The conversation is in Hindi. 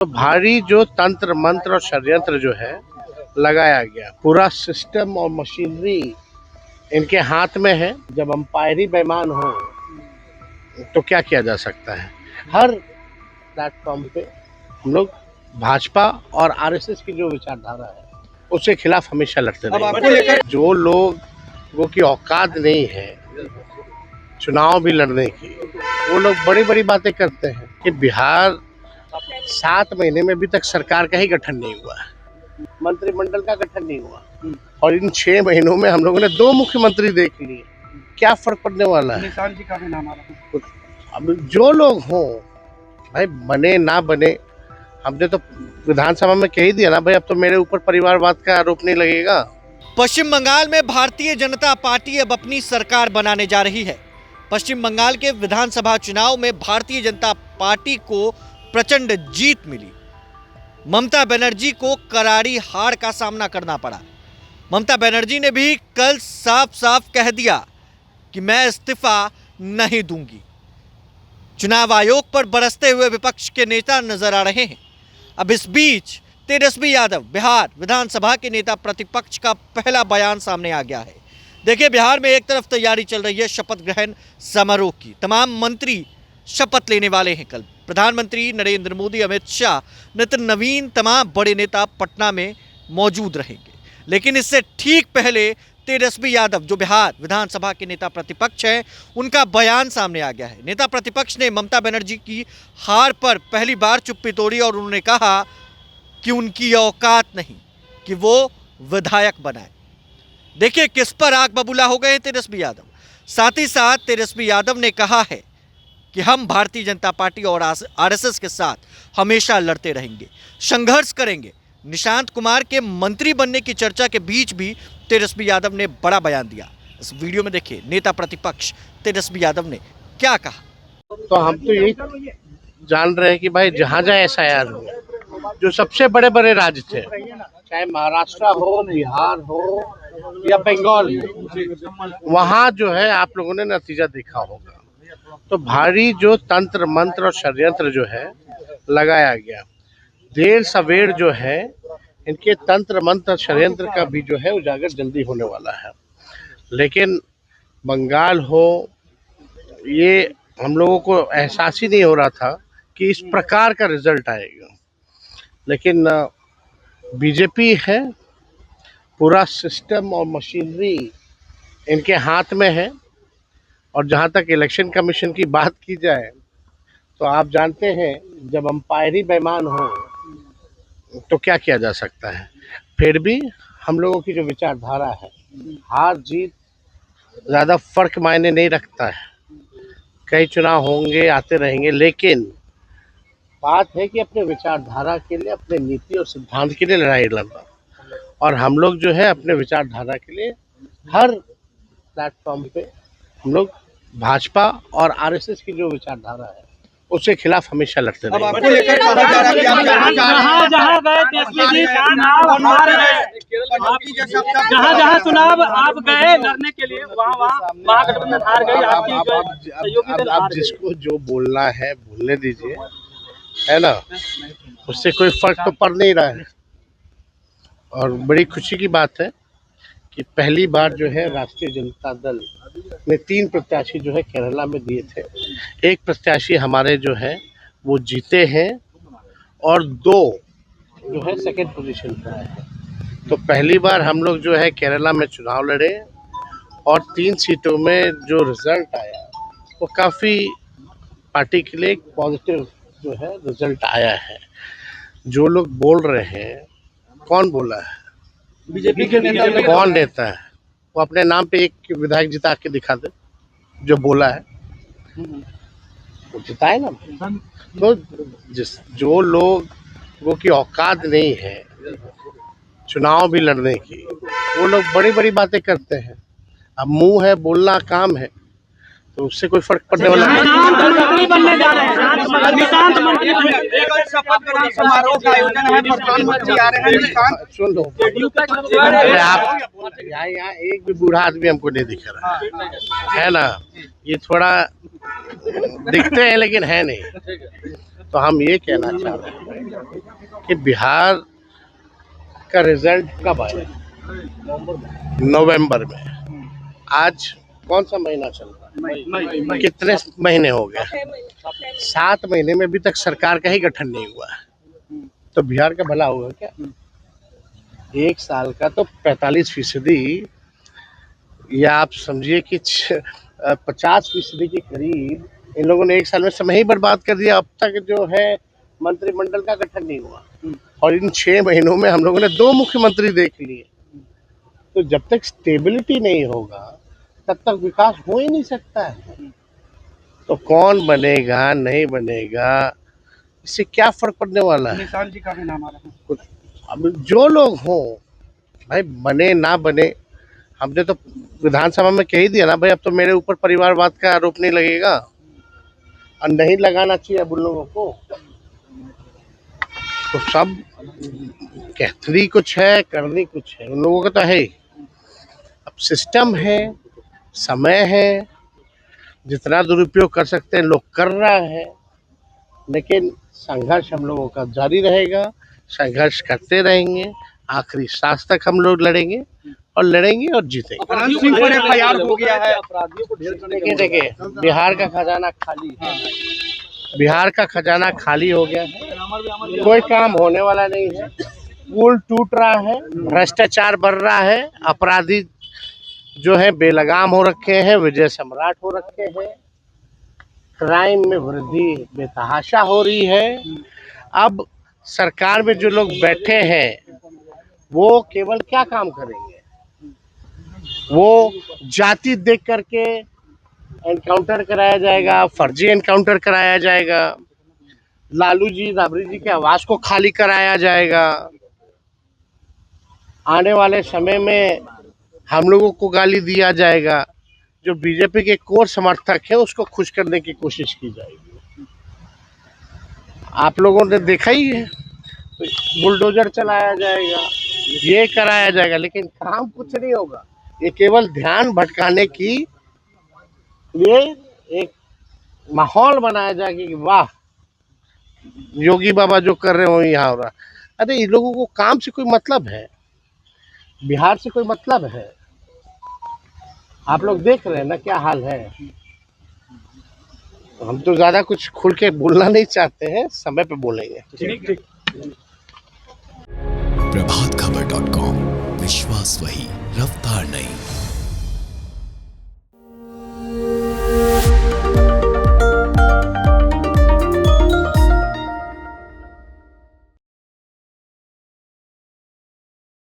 तो भारी जो तंत्र मंत्र और षड्यंत्र जो है लगाया गया, पूरा सिस्टम और मशीनरी इनके हाथ में है। जब अंपायरी बेईमान हो तो क्या किया जा सकता है। हर प्लेटफॉर्म पे हम लोग भाजपा और आरएसएस की जो विचारधारा है उसके खिलाफ हमेशा लड़ते रहे। जो लोगों की औकात नहीं है चुनाव भी लड़ने की, वो लोग बड़ी बड़ी बातें करते हैं कि बिहार 7 महीने में अभी तक सरकार का ही गठन नहीं हुआ, मंत्रिमंडल का गठन नहीं हुआ, और इन 6 महीनों में हम लोगों ने 2 मुख्यमंत्री देख लिए। क्या फर्क पड़ने वाला है। निशान जी का भी नाम आ रहा है। अब जो लोग हों भाई, बने ना बने, हमने तो विधानसभा में कह ही दिया ना भाई, अब तो मेरे ऊपर परिवारवाद का आरोप नहीं लगेगा। पश्चिम बंगाल में भारतीय जनता पार्टी अब अपनी सरकार बनाने जा रही है। पश्चिम बंगाल के विधानसभा चुनाव में भारतीय जनता पार्टी को प्रचंड जीत मिली। ममता बनर्जी को करारी हार का सामना करना पड़ा। ममता बनर्जी ने भी कल साफ साफ कह दिया कि मैं इस्तीफा नहीं दूंगी। चुनाव आयोग पर बरसते हुए विपक्ष के नेता नजर आ रहे हैं। अब इस बीच तेजस्वी यादव बिहार विधानसभा के नेता प्रतिपक्ष का पहला बयान सामने आ गया है। देखिए, बिहार में एक तरफ तैयारी चल रही है शपथ ग्रहण समारोह की। तमाम मंत्री शपथ लेने वाले हैं कल। प्रधानमंत्री नरेंद्र मोदी, अमित शाह, नितिन नवीन, तमाम बड़े नेता पटना में मौजूद रहेंगे। लेकिन इससे ठीक पहले तेजस्वी यादव, जो बिहार विधानसभा के नेता प्रतिपक्ष हैं, उनका बयान सामने आ गया है। नेता प्रतिपक्ष ने ममता बनर्जी की हार पर पहली बार चुप्पी तोड़ी और उन्होंने कहा कि उनकी औकात नहीं कि वो विधायक बनाए। देखिए किस पर आग बबूला हो गए तेजस्वी यादव। साथ ही साथ तेजस्वी यादव ने कहा है कि हम भारतीय जनता पार्टी और आरएसएस के साथ हमेशा लड़ते रहेंगे, संघर्ष करेंगे। निशांत कुमार के मंत्री बनने की चर्चा के बीच भी तेजस्वी यादव ने बड़ा बयान दिया। इस वीडियो में देखिए नेता प्रतिपक्ष तेजस्वी यादव ने क्या कहा। तो हम तो यही जान रहे हैं कि भाई जहाँ जहाँ एसआईआर हो, जो सबसे बड़े बड़े राज्य थे, चाहे महाराष्ट्र हो, बिहार हो या बंगाल हो, वहाँ जो है आप लोगों ने नतीजा देखा होगा। तो भारी जो तंत्र मंत्र और षड्यंत्र जो है लगाया गया, देर सवेर जो है इनके तंत्र मंत्र षड्यंत्र का भी जो है उजागर जल्दी होने वाला है। लेकिन बंगाल हो, ये हम लोगों को एहसास ही नहीं हो रहा था कि इस प्रकार का रिजल्ट आएगा। लेकिन बीजेपी है, पूरा सिस्टम और मशीनरी इनके हाथ में है। और जहाँ तक इलेक्शन कमीशन की बात की जाए तो आप जानते हैं, जब अंपायरी बेईमान हो तो क्या किया जा सकता है। फिर भी हम लोगों की जो विचारधारा है, हार जीत ज़्यादा फर्क मायने नहीं रखता है। कई चुनाव होंगे, आते रहेंगे, लेकिन बात है कि अपने विचारधारा के लिए, अपने नीति और सिद्धांत के लिए लड़ाई लड़ना। और हम लोग जो है अपने विचारधारा के लिए हर प्लेटफॉर्म पे हम लोग भाजपा और आरएसएस की जो विचारधारा है उसके खिलाफ हमेशा लड़ते रहे। जहाँ चुनाव आप गए लड़ने के लिए, वहाँ महागठबंधन हार गई। आपकी सहयोगी आप जिसको जो बोलना है बोलने दीजिए, है ना, उससे कोई फर्क तो पड़ नहीं रहा है। और बड़ी खुशी की बात है कि पहली बार जो है राष्ट्रीय जनता दल ने 3 प्रत्याशी जो है केरला में दिए थे। 1 प्रत्याशी हमारे जो है वो जीते हैं और 2 जो है सेकंड पोजीशन पर आए हैं। तो पहली बार हम लोग जो है केरला में चुनाव लड़े और 3 सीटों में जो रिजल्ट आया वो काफ़ी पार्टी के लिए पॉजिटिव जो है रिजल्ट आया है। जो लोग बोल रहे हैं, कौन बोला है? बीजेपी के नेता। कौन नेता है? वो अपने नाम पे एक विधायक जिता के दिखा दे जो बोला है, वो जिताए ना। तो जो लोगों की औकात नहीं है चुनाव भी लड़ने की, वो लोग बड़ी बड़ी बातें करते हैं। अब मुंह है, बोलना काम है, तो उससे कोई फर्क पड़ने वाला नहीं। सुन लो, आप यहाँ एक भी बूढ़ा आदमी हमको नहीं दिख रहा है ना। ये थोड़ा दिखते हैं लेकिन है नहीं। तो हम ये कहना चाह रहे हैं कि बिहार का रिजल्ट कब आए? नवंबर में। आज कौन सा महीना चल रहा है? कितने महीने हो गए? 7 महीने में अभी तक सरकार का ही गठन नहीं हुआ है, तो बिहार का भला होगा क्या? 1 साल का तो 45% या आप समझिए कि 50% के करीब इन लोगों ने 1 साल में समय ही बर्बाद कर दिया। अब तक जो है मंत्रिमंडल का गठन नहीं हुआ, और इन 6 महीनों में हम लोगों ने 2 मुख्यमंत्री देख लिए। तो जब तक स्टेबिलिटी नहीं होगा तब तक विकास हो ही नहीं सकता है। तो कौन बनेगा नहीं बनेगा, इससे क्या फर्क पड़ने वाला है? निशान जी का भी नाम आ रहा है। अब जो लोग हों भाई, बने ना बने, हमने तो विधानसभा में कह ही दिया ना भाई, अब तो मेरे ऊपर परिवारवाद का आरोप नहीं लगेगा, और नहीं लगाना चाहिए अब उन लोगों को। तो सब कहती कुछ है, करनी कुछ है, उन लोगों का तो है ही। अब सिस्टम है, समय है, जितना दुरुपयोग कर सकते हैं लोग कर रहा है, लेकिन संघर्ष हम लोगों का जारी रहेगा, संघर्ष करते रहेंगे, आखिरी सांस तक हम लोग लड़ेंगे और लड़ेंगे और जीतेंगे। अनंत सिंह पर FIR हो गया है। देखिए, बिहार का खजाना खाली है, बिहार का खजाना खाली हो गया है, कोई काम होने वाला नहीं है, पुल टूट रहा है, भ्रष्टाचार बढ़ रहा है, अपराधी जो है बेलगाम हो रखे हैं, विजय सम्राट हो रखे हैं, क्राइम में वृद्धि बेतहाशा हो रही है। अब सरकार में जो लोग बैठे हैं वो केवल क्या काम करेंगे? वो जाति देख करके एनकाउंटर कराया जाएगा, फर्जी एनकाउंटर कराया जाएगा, लालू जी राबड़ी जी के आवास को खाली कराया जाएगा, आने वाले समय में हम लोगों को गाली दिया जाएगा, जो बीजेपी के कोर समर्थक है उसको खुश करने की कोशिश की जाएगी। आप लोगों ने देखा ही है, बुलडोजर चलाया जाएगा, ये कराया जाएगा, लेकिन काम कुछ नहीं होगा। ये केवल ध्यान भटकाने की लिए एक माहौल बनाया जाएगा कि वाह योगी बाबा जो कर रहे हो यहाँ हो रहा। अरे इन लोगों को काम से कोई मतलब है? बिहार से कोई मतलब है? आप लोग देख रहे हैं ना क्या हाल है। हम तो ज्यादा कुछ खुल के बोलना नहीं चाहते हैं, समय पे बोलेंगे। प्रभातखबर.com, विश्वास वही, रफ्तार नहीं।